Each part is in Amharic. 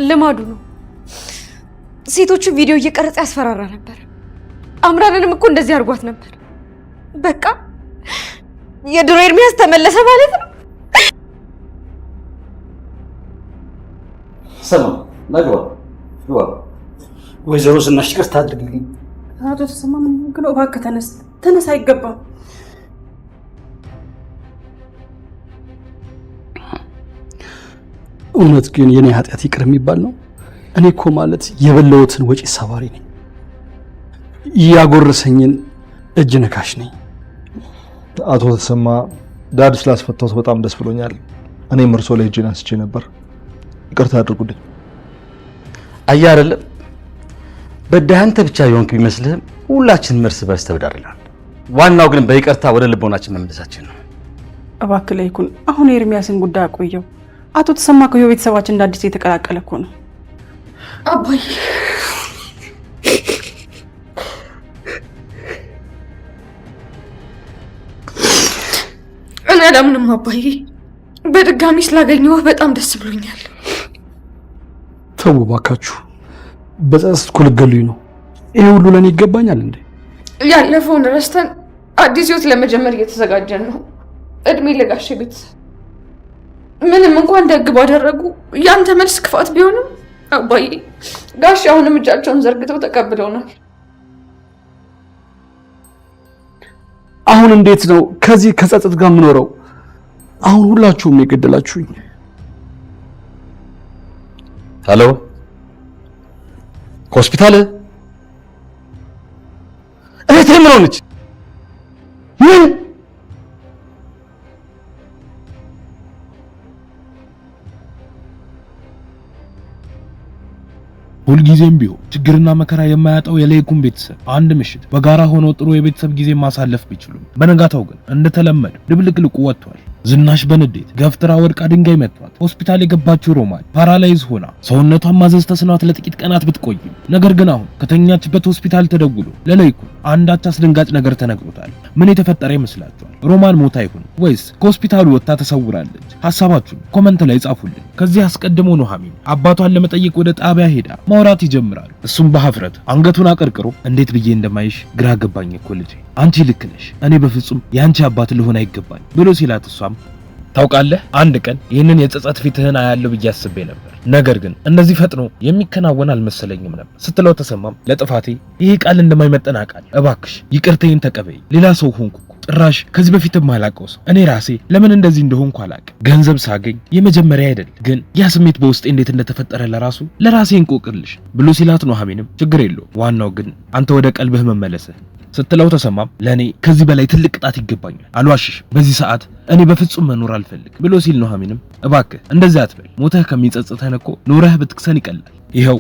ልማዱ ነው። ሴቶቹ ቪዲዮ እየቀረጸ ያስፈራራ ነበር። አምራንንም እኮ እንደዚህ አድርጓት ነበር። በቃ የድሮ ኤርሚያስ ተመለሰ ማለት ነው። ሰማ ነግባ ወይዘሮ ዝናሽ ይቅርታ አድርግልኝ። አቶ ተሰማ ምን ግን እባክህ ተነስ፣ አይገባም። እውነት ግን የኔ ኃጢአት ይቅር የሚባል ነው? እኔ እኮ ማለት የበለውትን ወጪ ሰባሪ ነኝ። ያጎረሰኝን እጅ ነካሽ ነኝ። አቶ ተሰማ ዳድ ስላስፈታሁት በጣም ደስ ብሎኛል። እኔም እርሶ ላይ እጄን አንስቼ ነበር። ይቅርታ አድርጉልኝ። አያ አይደለም በዳህ አንተ ብቻ የሆንክ ቢመስልህም ሁላችንም እርስ በርስ ተበዳድረናል። ዋናው ግን በይቅርታ ወደ ልቦናችን መመለሳችን ነው። እባክህ ላይኩን አሁን የኤርሚያስን ጉዳይ አቆየው። አቶ ተሰማ እኮ ቤተሰባችን እንደ አዲስ የተቀላቀለ እኮ ነው። አባዬ እኔ አላምንም አባዬ። በድጋሚ ስላገኘሁህ በጣም ደስ ብሎኛል። ተው እባካችሁ፣ በጸጸት እኮ ልትገሉኝ ነው። ይሄ ሁሉ ለኔ ይገባኛል እንዴ? ያለፈውን ረስተን አዲስ ህይወት ለመጀመር እየተዘጋጀን ነው። እድሜ ለጋሼ ቤተሰብ። ምንም እንኳን ደግ ባደረጉ ያንተ መልስ ክፋት ቢሆንም አባዬ ጋሼ አሁንም እጃቸውን ዘርግተው ተቀብለውናል። አሁን እንዴት ነው ከዚህ ከጸጸት ጋር የምኖረው? አሁን ሁላችሁም ነው የገደላችሁኝ። ሄሎ ሆስፒታል እህቴ ምን ሆነች? ምን ሁልጊዜም ቢሆን ችግርና መከራ የማያጣው የለይኩን ቤተሰብ አንድ ምሽት በጋራ ሆነው ጥሩ የቤተሰብ ጊዜ ማሳለፍ ቢችሉም በነጋታው ግን እንደተለመደው ድብልቅልቁ ወጥቷል። ዝናሽ በንዴት ገፍትራ ወድቃ ድንጋይ መቷት ሆስፒታል የገባችው ሮማን ፓራላይዝ ሆና ሰውነቷን ማዘዝ ተስኗት ለጥቂት ቀናት ብትቆይም ነገር ግን አሁን ከተኛችበት ሆስፒታል ተደውሎ ለለይኩን አንዳች አስደንጋጭ ነገር ተነግሮታል። ምን የተፈጠረ ይመስላችኋል? ሮማን ሞታ ይሁን ወይስ ከሆስፒታሉ ወጥታ ተሰውራለች? ሐሳባችሁን ኮመንት ላይ ጻፉልኝ። ከዚህ አስቀድሞ ኑሐሚን አባቷን ለመጠየቅ ወደ ጣቢያ ሄዳ ማውራት ይጀምራሉ። እሱም በሀፍረት አንገቱን አቀርቅሮ እንዴት ብዬ እንደማይሽ ግራ ገባኝ እኮ ልጄ፣ አንቺ ልክ ነሽ፣ እኔ በፍጹም ያንቺ አባት ልሆን አይገባኝ ብሎ ሲላት እሷም ታውቃለህ አንድ ቀን ይህንን የጸጸት ፊትህን አያለሁ ብዬ አስቤ ነበር፣ ነገር ግን እንደዚህ ፈጥኖ የሚከናወን አልመሰለኝም ነበር ስትለው ተሰማም ለጥፋቴ ይህ ቃል እንደማይመጠን አውቃለሁ፣ እባክሽ ይቅርታዬን ተቀበይ። ሌላ ሰው ሆንኩ ጭራሽ ከዚህ በፊትም ማላቀው ሰው። እኔ ራሴ ለምን እንደዚህ እንደሆንኩ አላውቅም። ገንዘብ ሳገኝ የመጀመሪያ አይደል፣ ግን ያ ስሜት በውስጤ እንዴት እንደተፈጠረ ለራሴ እንቆቅልሽ ብሎ ሲላት ኑሐሚንም ችግር የለውም ዋናው ግን አንተ ወደ ቀልብህ መመለስህ ስትለው ተሰማም ለኔ ከዚህ በላይ ትልቅ ቅጣት ይገባኛል፣ አልዋሽሽም፣ በዚህ ሰዓት እኔ በፍጹም መኖር አልፈልግ ብሎ ሲል ኑሐሚንም እባክህ እንደዛ አትበል፣ ሞተህ ከሚጸጽተን እኮ ኖረህ ብትክሰን ይቀላል። ይኸው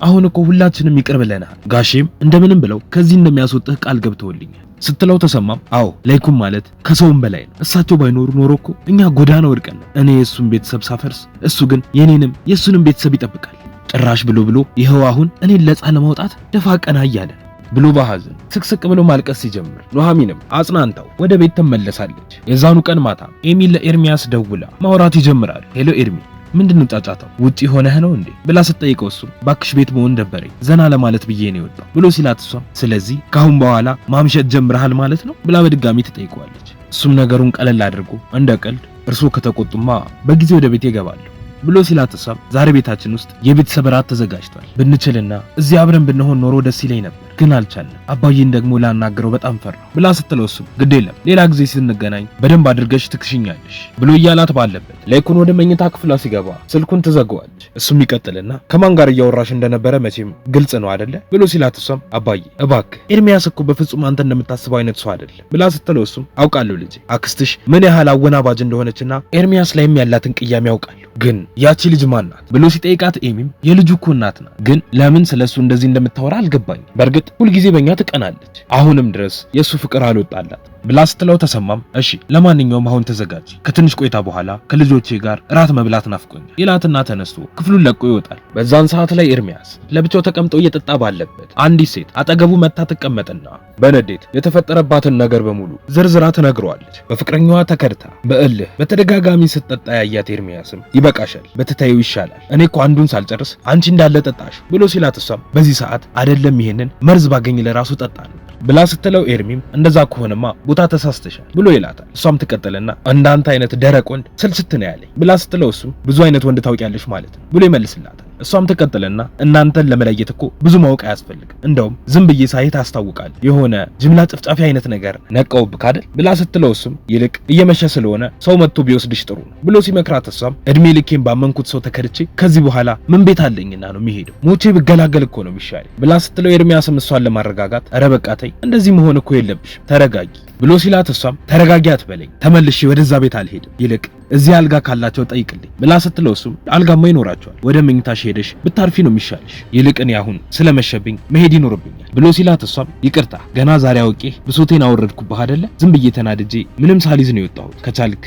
አሁን እኮ ሁላችንም ይቅር ብለናል፣ ጋሼም እንደምንም ብለው ከዚህ እንደሚያስወጥህ ቃል ገብተውልኛል ስትለው ተሰማም አዎ ለይኩን ማለት ከሰውም በላይ ነው፣ እሳቸው ባይኖሩ ኖሮ እኮ እኛ ጎዳና ወድቀን እኔ የእሱን ቤተሰብ ሳፈርስ እሱ ግን የኔንም የእሱንም ቤተሰብ ይጠብቃል። ጭራሽ ብሎ ይኸው አሁን እኔን ነፃ ለማውጣት ደፋ ቀና እያለ ብሎ በሐዘን ስቅስቅ ብሎ ማልቀስ ሲጀምር ኑሐሚንም አጽናንታው ወደ ቤት ተመለሳለች። የዛኑ ቀን ማታ ኤሚል ለኤርሚያስ ደውላ ማውራት ይጀምራል። ሄሎ ኤርሚ ምንድነው ጫጫታው? ውጪ ሆነህ ነው እንዴ ብላ ስትጠይቀው እሱ ባክሽ ቤት መሆን ደበረኝ ዘና ለማለት ብዬ ነው የወጣው ብሎ ሲላት እሷም ስለዚህ ካሁን በኋላ ማምሸት ጀምረሃል ማለት ነው ብላ በድጋሚ ትጠይቀዋለች። እሱም ነገሩን ቀለል አድርጎ እንደ ቀልድ እርሶ ከተቆጡማ በጊዜ ወደ ቤት ይገባሉ ብሎ ሲላት እሷም ዛሬ ቤታችን ውስጥ የቤተሰብ ራት ተዘጋጅቷል፣ ብንችልና እዚህ አብረን ብንሆን ኖሮ ደስ ይለኝ ነበር፣ ግን አልቻለም፣ አባዬን ደግሞ ላናገረው በጣም ፈራሁ ብላ ስትለው እሱ ግድ የለም ሌላ ጊዜ ስንገናኝ በደንብ አድርገሽ ትክሽኛለሽ ብሎ እያላት ባለበት ለይኩን ወደ መኝታ ክፍሏ ሲገባ ስልኩን ትዘጋዋለች። እሱም ይቀጥልና ከማን ጋር እያወራሽ እንደነበረ መቼም ግልጽ ነው አይደለ ብሎ ሲላት እሷም አባዬ እባክህ ኤርሚያስ እኮ በፍጹም አንተ እንደምታስበው አይነት ሰው አይደለም ብላ ስትለው እሱም አውቃለሁ ልጄ፣ አክስትሽ ምን ያህል አወናባጅ እንደሆነችና ኤርሚያስ ላይም ያላትን ቅያሜ ያውቃለሁ፣ ግን ያቺ ልጅ ማን ናት ብሎ ሲጠይቃት ኤሚም የልጁ እኮ እናት ናት፣ ግን ለምን ስለሱ እንደዚህ እንደምታወራ አልገባኝም። በእርግጥ ሁልጊዜ በእኛ ትቀናለች፣ አሁንም ድረስ የሱ ፍቅር አልወጣላት ብላ ስትለው ተሰማም እሺ ለማንኛውም አሁን ተዘጋጅ፣ ከትንሽ ቆይታ በኋላ ከልጆቼ ጋር እራት መብላት ናፍቆኛል ይላትና ተነስቶ ክፍሉን ለቆ ይወጣል። በዛን ሰዓት ላይ ኤርሚያስ ለብቻው ተቀምጦ እየጠጣ ባለበት አንዲት ሴት አጠገቡ መታ ትቀመጥና በንዴት የተፈጠረባትን ነገር በሙሉ ዝርዝራ ትነግረዋለች። በፍቅረኛዋ ተከድታ በእልህ በተደጋጋሚ ስትጠጣ ያያት ኤርሚያስም ይበቃሻል፣ በትታዩ ይሻላል፣ እኔ እኮ አንዱን ሳልጨርስ አንቺ እንዳለ ጠጣሽ ብሎ ሲላት እሷም በዚህ ሰዓት አይደለም ይሄንን መርዝ ባገኝ ለራሱ ጠጣ ነበር ብላ ስትለው ኤርሚም እንደዛ ከሆነማ ቦታ ተሳስተሻል ብሎ ይላታል። እሷም ትቀጥልና እንዳንተ አይነት ደረቅ ወንድ ስልችት ነው ያለኝ ብላ ስትለው እሱም ብዙ አይነት ወንድ ታውቂያለሽ ማለት ነው ብሎ ይመልስላታል። እሷም ትቀጥልና እናንተን ለመለየት እኮ ብዙ ማወቅ አያስፈልግም፣ እንደውም ዝም ብዬ ሳይት አስታውቃል የሆነ ጅምላ ጭፍጫፊ አይነት ነገር ነቀውብክ አይደል ብላ ስትለው እሱም ይልቅ እየመሸ ስለሆነ ሰው መጥቶ ቢወስድሽ ጥሩ ነው ብሎ ሲመክራት እሷም እድሜ ልኬን ባመንኩት ሰው ተከድቼ ከዚህ በኋላ ምን ቤት አለኝና ነው የሚሄደው ሞቼ ብገላገል እኮ ነው የሚሻለኝ ብላ ስትለው ኤርሚያስም እሷን ለማረጋጋት ኧረ በቃ ተይ እንደዚህ መሆን እኮ የለብሽም ተረጋጊ ብሎ ሲላት እሷም ተረጋጊ አትበለኝ፣ ተመልሼ ወደዛ ቤት አልሄድም፣ ይልቅ እዚህ አልጋ ካላቸው ጠይቅልኝ ብላ ስትለው እሱም አልጋማ ይኖራቸዋል፣ ወደ መኝታሽ ሄደሽ ብታርፊ ነው የሚሻልሽ፣ ይልቅ እኔ አሁን ስለመሸብኝ መሄድ ይኖርብኛል ብሎ ሲላት እሷም ይቅርታ ገና ዛሬ አውቄ ብሶቴን አወረድኩብህ አይደለ፣ ዝም ብዬ ተናድጄ ምንም ሳሊዝ ነው የወጣሁት፣ ከቻልክ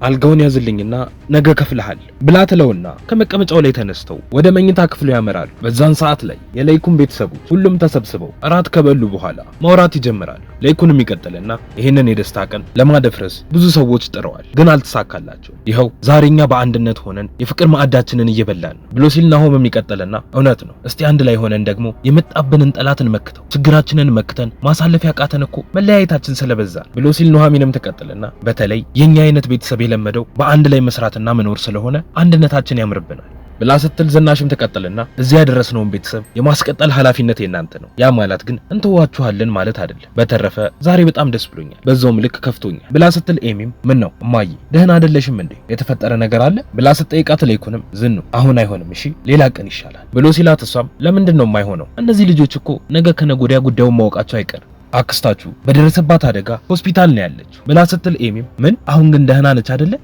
አልጋውን ያዝልኝና ነገ ከፍልሃል ብላ ትለውና ከመቀመጫው ላይ ተነስተው ወደ መኝታ ክፍሉ ያመራሉ። በዛን ሰዓት ላይ የለይኩን ቤተሰቦች ሁሉም ተሰብስበው እራት ከበሉ በኋላ ማውራት ይጀምራሉ። ለይኩንም ይቀጥልና ይሄንን የደስታ ቀን ለማደፍረስ ብዙ ሰዎች ጥረዋል፣ ግን አልተሳካላቸው። ይኸው ዛሬኛ በአንድነት ሆነን የፍቅር ማዕዳችንን እየበላን ነው ብሎ ሲል ናሆምም ይቀጥልና እውነት ነው፣ እስቲ አንድ ላይ ሆነን ደግሞ የመጣብንን ጠላትን መክተው ችግራችንን መክተን ማሳለፍ ያቃተን እኮ መለያየታችን ስለበዛን ብሎ ሲል ኑሐሚንም ትቀጥልና በተለይ የኛ አይነት ቤተሰብ የለመደው በአንድ ላይ መስራትና መኖር ስለሆነ አንድነታችን ያምርብናል ብላ ስትል ዝናሽም ተቀጥልና እዚያ ያደረስነውን ቤተሰብ የማስቀጠል ኃላፊነት የናንተ ነው፣ ያ ማለት ግን እንተዋችኋለን ማለት አይደለም። በተረፈ ዛሬ በጣም ደስ ብሎኛል፣ በዛውም ልክ ከፍቶኛል ብላ ስትል ኤሚም ምን ነው እማዬ ደህና አይደለሽም እንዴ የተፈጠረ ነገር አለ ብላ ስትጠይቃት ለይኩንም ዝኑ አሁን አይሆንም እሺ ሌላ ቀን ይሻላል ብሎ ሲላት እሷም ለምንድን ነው የማይሆነው? እነዚህ ልጆች እኮ ነገ ከነገ ወዲያ ጉዳዩን ማወቃቸው አይቀርም፣ አክስታችሁ በደረሰባት አደጋ ሆስፒታል ነው ያለችው ብላ ስትል ኤሚም ምን አሁን ግን ደህና ነች አይደለ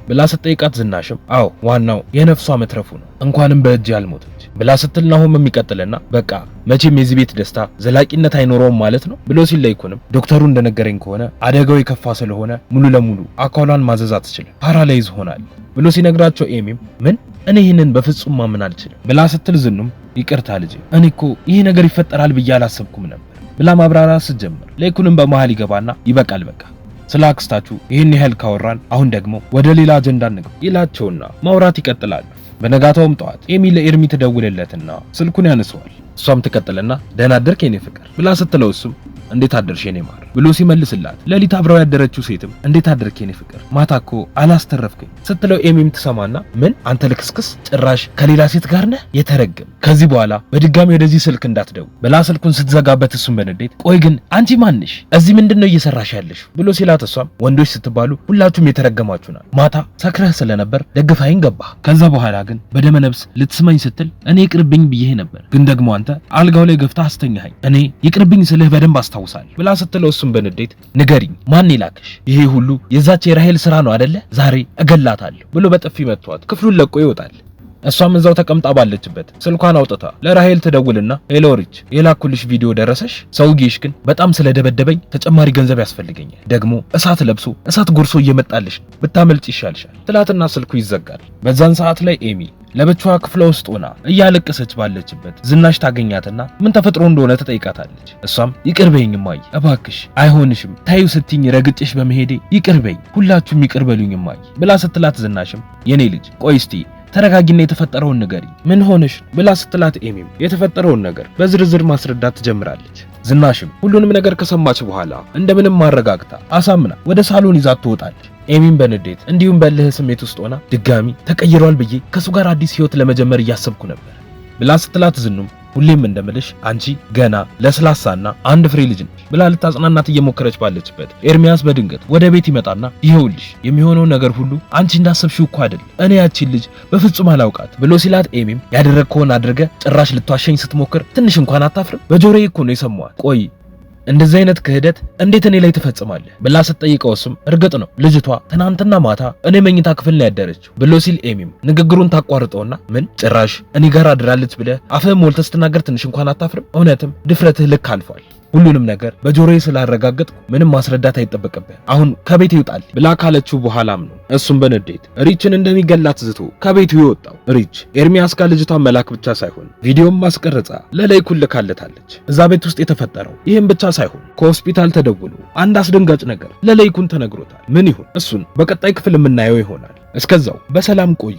ብላ ስትጠይቃት ዝናሽም አዎ ዋናው የነፍሷ መትረፉ ነው እንኳንም በእጅ ያልሞተች ብላ ስትል ናሆም የሚቀጥልና በቃ መቼም የዚህ ቤት ደስታ ዘላቂነት አይኖረውም ማለት ነው ብሎ ሲል ለይኩንም ዶክተሩ እንደነገረኝ ከሆነ አደጋው የከፋ ስለሆነ ሙሉ ለሙሉ አካሏን ማዘዝ አትችልም፣ ፓራላይዝ ሆናል ብሎ ሲነግራቸው ኤሚም ምን እኔ ይህንን በፍጹም ማመን አልችልም ብላ ስትል ዝኑም ይቅርታ ልጄ እኔ እኮ ይሄ ነገር ይፈጠራል ብዬ አላሰብኩም ነበር ብላ ማብራራት ስትጀምር ለይኩንም በመሃል ይገባና ይበቃል በቃ ስለ አክስታችሁ ይህን ያህል ካወራን አሁን ደግሞ ወደ ሌላ አጀንዳ እንግባ ይላቸውና ማውራት ይቀጥላሉ። በነጋታውም ጠዋት ኤሚ ለኤርሚ ትደውልለትና ስልኩን ያነሳዋል። እሷም ትቀጥልና ደህና አደርክ የኔ ፍቅር ብላ ስትለው እሱም እንዴት አደርሽ የኔ ማር ብሎ ሲመልስላት ሌሊት አብራው ያደረችው ሴትም እንዴት አደርክ የኔ ፍቅር ማታ እኮ አላስተረፍከኝ ስትለው ኤሚም ትሰማና ምን አንተ ልክስክስ ጭራሽ ከሌላ ሴት ጋር ነህ የተረገም ከዚህ በኋላ በድጋሚ ወደዚህ ስልክ እንዳትደውል ብላ ስልኩን ስትዘጋበት እሱም በንዴት ቆይ ግን አንቺ ማንሽ እዚህ ምንድነው እየሰራሽ ያለሽ ብሎ ሲላት እሷም ወንዶች ስትባሉ ሁላችሁም የተረገማችሁ ናችሁ ማታ ሰክረህ ስለነበር ደግፋይን ገባህ ከዛ በኋላ ግን በደመ ነፍስ ልትስመኝ ስትል እኔ ይቅርብኝ ብዬ ነበር ግን ደግሞ አንተ አልጋው ላይ ገፍታ አስተኛኸኝ እኔ ይቅርብኝ ስልህ በደንብ አስታውሳለሁ ብላ ስትለው እሱም በንዴት ንገሪኝ ማን ይላክሽ ይሄ ሁሉ የዛች የራሄል ስራ ነው አይደለ ዛሬ እገላታለሁ ብሎ በጥፊ መቷት ክፍሉን ለቆ ይወጣል። እሷም እዛው ተቀምጣ ባለችበት ስልኳን አውጥታ ለራሄል ትደውልና ሄሎሪች የላኩልሽ ቪዲዮ ደረሰሽ ሰውዬሽ ግን በጣም ስለደበደበኝ ተጨማሪ ገንዘብ ያስፈልገኛል ደግሞ እሳት ለብሶ እሳት ጎርሶ እየመጣልሽ ብታመልጭ ይሻልሻል ትላትና ስልኩ ይዘጋል። በዛን ሰዓት ላይ ኤሚ ለብቻዋ ክፍሏ ውስጥ ሆና እያለቀሰች ባለችበት ዝናሽ ታገኛትና ምን ተፈጥሮ እንደሆነ ትጠይቃታለች። እሷም ይቅርበኝ እማዬ እባክሽ አይሆንሽም ታዩ ስትኝ ረግጬሽ በመሄዴ ይቅርበኝ ሁላችሁም ይቅርበሉኝ እማዬ ብላ ስትላት ዝናሽም የኔ ልጅ ቆይ እስቲ ተረጋጊና የተፈጠረውን ነገር ምን ሆነሽ ብላ ስትላት ኤሚም የተፈጠረውን ነገር በዝርዝር ማስረዳት ትጀምራለች። ዝናሽም ሁሉንም ነገር ከሰማች በኋላ እንደምንም ማረጋግታ አሳምና ወደ ሳሎን ይዛት ትወጣለች። ኤሚም በንዴት እንዲሁም በልህ ስሜት ውስጥ ሆና ድጋሚ ተቀይሯል ብዬ ከሱ ጋር አዲስ ህይወት ለመጀመር እያሰብኩ ነበር ብላ ስትላት ዝኑም ሁሌም እንደምልሽ አንቺ ገና ለስላሳና አንድ ፍሬ ልጅ ነሽ ብላ ልታጽናናት እየሞከረች ባለችበት ኤርሚያስ በድንገት ወደ ቤት ይመጣና ይሄውልሽ የሚሆነው ነገር ሁሉ አንቺ እንዳሰብሽው እኮ አይደል እኔ ያቺን ልጅ በፍጹም አላውቃት ብሎ ሲላት ኤሚም ያደረግከውን አድርገ ጭራሽ ልትዋሸኝ ስትሞክር ትንሽ እንኳን አታፍርም በጆሮዬ እኮ ነው የሰማሁት ቆይ እንደዚህ አይነት ክህደት እንዴት እኔ ላይ ትፈጽማለህ ብላ ስትጠይቀው እሱም እርግጥ ነው ልጅቷ ትናንትና ማታ እኔ መኝታ ክፍል ላይ ያደረችው ብሎ ሲል ኤሚም ንግግሩን ታቋርጠውና ምን ጭራሽ እኔ ጋር አድራለች ብለህ አፍህን ሞልተህ ስትናገር ትንሽ እንኳን አታፍርም እውነትም ድፍረትህ ልክ አልፏል ሁሉንም ነገር በጆሮዬ ስላረጋገጥኩ ምንም ማስረዳት አይጠበቅብህ። አሁን ከቤት ይውጣል ብላ ካለችው በኋላም ነው እሱም በንዴት ሪችን እንደሚገላት ዝቶ ከቤቱ ይወጣው። ሪች ኤርሚያስ ጋር ልጅቷን መላክ ብቻ ሳይሆን ቪዲዮም ማስቀረጻ ለለይኩን ልካለታለች። እዛ ቤት ውስጥ የተፈጠረው ይህም ብቻ ሳይሆን ከሆስፒታል ተደውሎ አንድ አስደንጋጭ ነገር ለለይኩን ተነግሮታል። ምን ይሁን እሱን በቀጣይ ክፍል የምናየው ይሆናል። እስከዛው በሰላም ቆዩ።